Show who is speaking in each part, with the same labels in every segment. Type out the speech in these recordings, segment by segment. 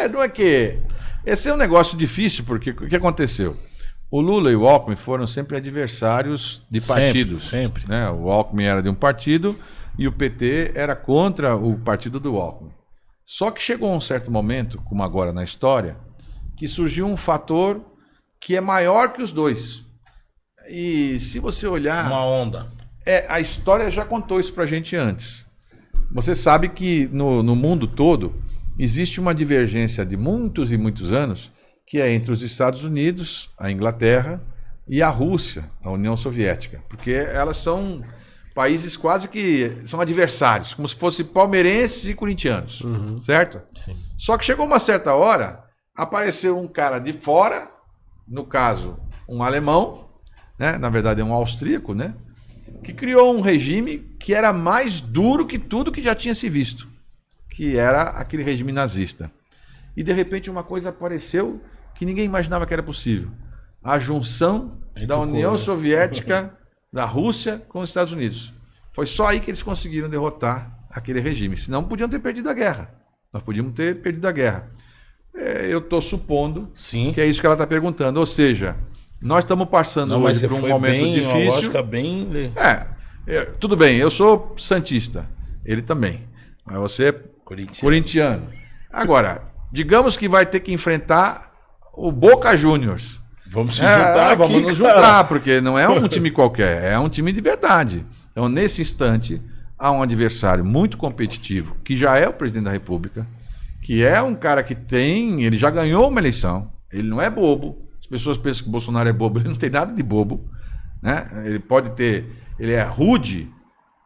Speaker 1: Não é que... Esse é um negócio difícil, porque o que aconteceu? O Lula e o Alckmin foram sempre adversários de partidos.
Speaker 2: Sempre.
Speaker 1: Né? O Alckmin era de um partido e o PT era contra o partido do Alckmin. Só que chegou um certo momento, como agora na história, que surgiu um fator que é maior que os dois. E se você olhar...
Speaker 2: Uma onda.
Speaker 1: A história já contou isso pra gente antes. Você sabe que no mundo todo existe uma divergência de muitos e muitos anos que é entre os Estados Unidos, a Inglaterra e a Rússia, a União Soviética. Porque elas são países quase que são adversários, como se fossem palmeirenses e corintianos, certo?
Speaker 2: Sim.
Speaker 1: Só que chegou uma certa hora, apareceu um cara de fora, no caso, um alemão, né? Na verdade é um austríaco, né? Que criou um regime que era mais duro que tudo que já tinha se visto, que era aquele regime nazista. E de repente uma coisa apareceu que ninguém imaginava que era possível. A junção da União Soviética, da Rússia com os Estados Unidos. Foi só aí que eles conseguiram derrotar aquele regime. Senão podiam ter perdido a guerra. Nós podíamos ter perdido a guerra. Eu estou supondo que é isso que ela está perguntando. Ou seja, nós estamos passando hoje por um momento difícil. Uma
Speaker 2: lógica bem...
Speaker 1: Tudo bem, eu sou santista. Ele também. Mas você é corintiano. Agora, digamos que vai ter que enfrentar o Boca Juniors.
Speaker 2: Vamos se juntar aqui,
Speaker 1: vamos nos juntar, porque não é um time qualquer, é um time de verdade. Então, nesse instante, há um adversário muito competitivo, que já é o presidente da República, que é um cara que ele já ganhou uma eleição, ele não é bobo. As pessoas pensam que o Bolsonaro é bobo, ele não tem nada de bobo, né? Ele é rude,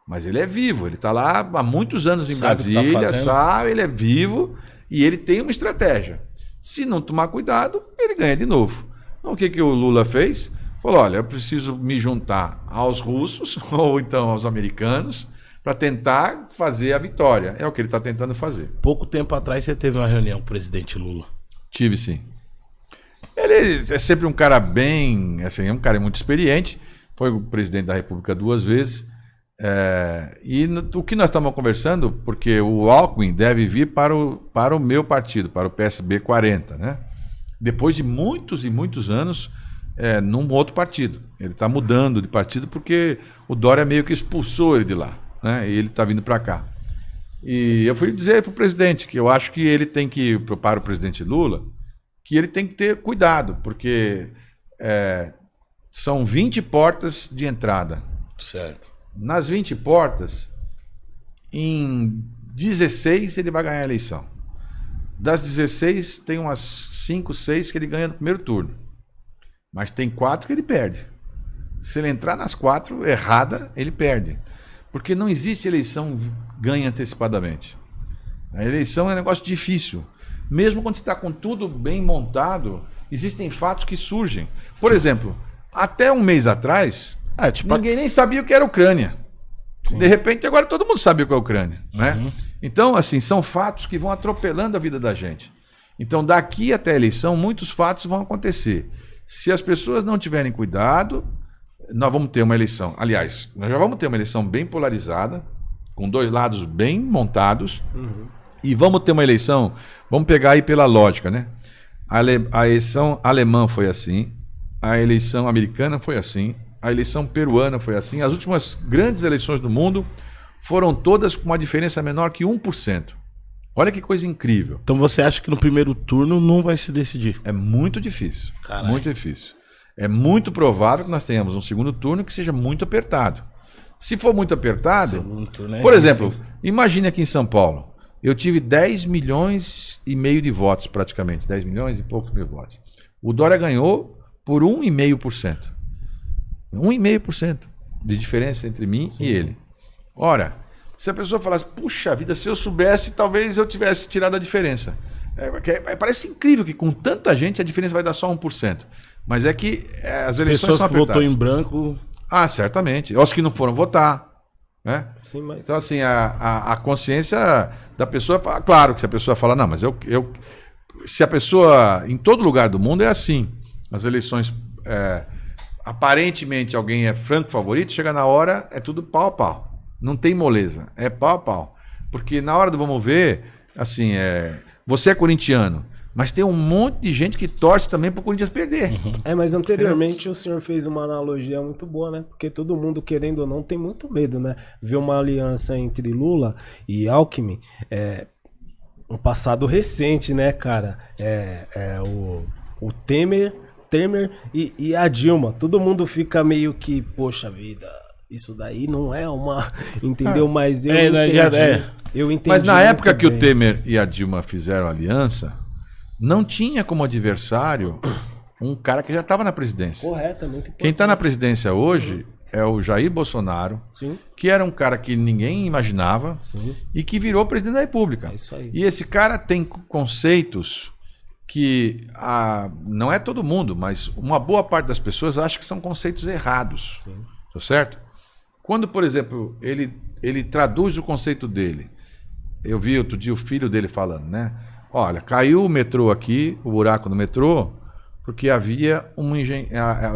Speaker 1: mas ele é vivo, ele está lá há muitos anos em Brasília, sabe, ele é vivo e ele tem uma estratégia. Se não tomar cuidado, ele ganha de novo. Então, o que o Lula fez? Falou, olha, eu preciso me juntar aos russos ou então aos americanos para tentar fazer a vitória. É o que ele está tentando fazer.
Speaker 2: Pouco tempo atrás você teve uma reunião com o presidente Lula.
Speaker 1: Tive, sim. Ele é sempre um cara bem... Assim, é um cara muito experiente. Foi o presidente da República 2 vezes. O que nós estamos conversando, porque o Alckmin deve vir para o meu partido, para o PSB 40, né? Depois de muitos e muitos anos num outro partido. Ele está mudando de partido porque o Dória meio que expulsou ele de lá, né? E ele está vindo para cá. E eu fui dizer para o presidente que eu acho que ele tem que, para o presidente Lula, que ele tem que ter cuidado, porque são 20 portas de entrada.
Speaker 2: Certo.
Speaker 1: Nas 20 portas, em 16 ele vai ganhar a eleição. Das 16, tem umas 5, 6 que ele ganha no primeiro turno. Mas tem 4 que ele perde. Se ele entrar nas 4 errada, ele perde. Porque não existe eleição ganha antecipadamente. A eleição é um negócio difícil. Mesmo quando você está com tudo bem montado, existem fatos que surgem. Por exemplo, até um mês atrás... ninguém nem sabia o que era a Ucrânia. Sim. De repente, agora todo mundo sabe o que é a Ucrânia. Né? Então, assim, são fatos que vão atropelando a vida da gente. Então, daqui até a eleição, muitos fatos vão acontecer. Se as pessoas não tiverem cuidado, nós vamos ter uma eleição. Aliás, nós já vamos ter uma eleição bem polarizada, com dois lados bem montados, e vamos ter uma eleição, vamos pegar aí pela lógica, né? A eleição alemã foi assim, a eleição americana foi assim, a eleição peruana foi assim. As últimas grandes eleições do mundo foram todas com uma diferença menor que 1%. Olha que coisa incrível.
Speaker 2: Então você acha que no primeiro turno não vai se decidir?
Speaker 1: É muito difícil.
Speaker 2: Carai.
Speaker 1: Muito difícil. É muito provável que nós tenhamos um segundo turno que seja muito apertado. Se for muito apertado... Por exemplo, imagine aqui em São Paulo. Eu tive 10 milhões e meio de votos praticamente. 10 milhões e poucos mil votos. O Dória ganhou por 1,5%. 1,5% de diferença entre mim e ele. Ora, se a pessoa falasse, puxa vida, se eu soubesse, talvez eu tivesse tirado a diferença. Parece incrível que com tanta gente a diferença vai dar só 1%. Mas é que as eleições são apertadas. Pessoas que
Speaker 2: votou em branco...
Speaker 1: Ah, certamente. Os que não foram votar. Né?
Speaker 2: Sim, mas...
Speaker 1: Então, assim, a consciência da pessoa... Claro que se a pessoa fala, não, mas se a pessoa... Em todo lugar do mundo é assim. As eleições... aparentemente alguém é franco favorito, chega na hora, é tudo pau a pau. Não tem moleza, é pau a pau. Porque na hora do vamos ver, assim, Você é corintiano, mas tem um monte de gente que torce também pro Corinthians perder.
Speaker 3: Mas anteriormente o senhor fez uma analogia muito boa, né? Porque todo mundo, querendo ou não, tem muito medo, né? Ver uma aliança entre Lula e Alckmin, um passado recente, né, cara? O Temer e a Dilma. Todo mundo fica meio que, poxa vida, isso daí não é uma... Entendeu? Mas eu entendi. Eu entendi.
Speaker 1: Mas na época
Speaker 3: muito
Speaker 1: que
Speaker 3: bem.
Speaker 1: o Temer e a Dilma fizeram aliança, não tinha como adversário um cara que já estava na presidência.
Speaker 3: Correto, é muito importante.
Speaker 1: Quem está na presidência hoje é o Jair Bolsonaro,
Speaker 3: Sim,
Speaker 1: que era um cara que ninguém imaginava
Speaker 3: sim.
Speaker 1: e que virou presidente da República.
Speaker 3: É isso aí.
Speaker 1: E esse cara tem conceitos que não é todo mundo, mas uma boa parte das pessoas acha que são conceitos errados.
Speaker 3: Sim.
Speaker 1: Tá certo? Quando, por exemplo, ele traduz o conceito dele. Eu vi outro dia o filho dele falando, né? Olha, caiu o metrô aqui, o buraco do metrô, porque havia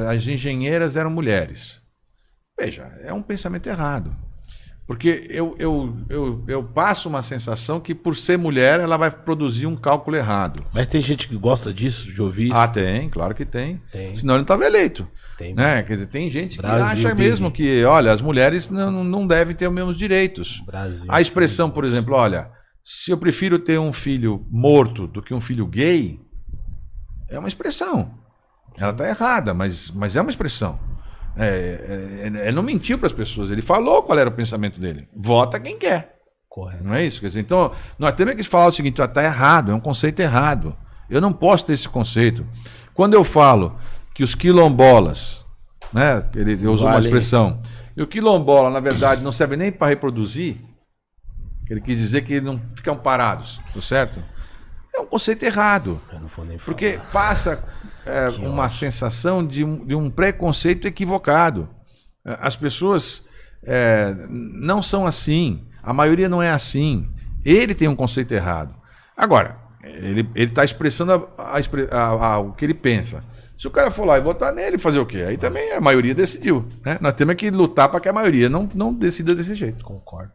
Speaker 1: as engenheiras eram mulheres. Veja, é um pensamento errado. Porque eu passo uma sensação que por ser mulher ela vai produzir um cálculo errado.
Speaker 2: Mas tem gente que gosta disso, de ouvir isso.
Speaker 1: Ah, tem, claro que tem.
Speaker 3: Tem.
Speaker 1: Senão ele não estava eleito.
Speaker 3: Tem.
Speaker 1: Né? Quer dizer, tem gente que
Speaker 3: Brasil,
Speaker 1: acha mesmo que, olha, as mulheres não devem ter os mesmos direitos.
Speaker 3: Brasil.
Speaker 1: A expressão, por exemplo, olha, se eu prefiro ter um filho morto do que um filho gay, é uma expressão. Ela está errada, mas é uma expressão. Não mentiu para as pessoas. Ele falou qual era o pensamento dele. Vota quem quer.
Speaker 3: Correto.
Speaker 1: Não é isso? Quer dizer, então, nós temos que falar o seguinte: está errado, é um conceito errado. Eu não posso ter esse conceito. Quando eu falo que os quilombolas, né, ele usou uma expressão, e o quilombola, na verdade, não serve nem para reproduzir, ele quis dizer que não ficam parados, tá certo? É um conceito errado.
Speaker 3: Eu não vou nem falar.
Speaker 1: Porque passa uma sensação de um preconceito equivocado. As pessoas não são assim. A maioria não é assim. Ele tem um conceito errado. Agora, ele está expressando o que ele pensa. Se o cara for lá e votar nele, fazer o quê? Aí também a maioria decidiu. Né? Nós temos que lutar para que a maioria não decida desse jeito.
Speaker 3: Concordo.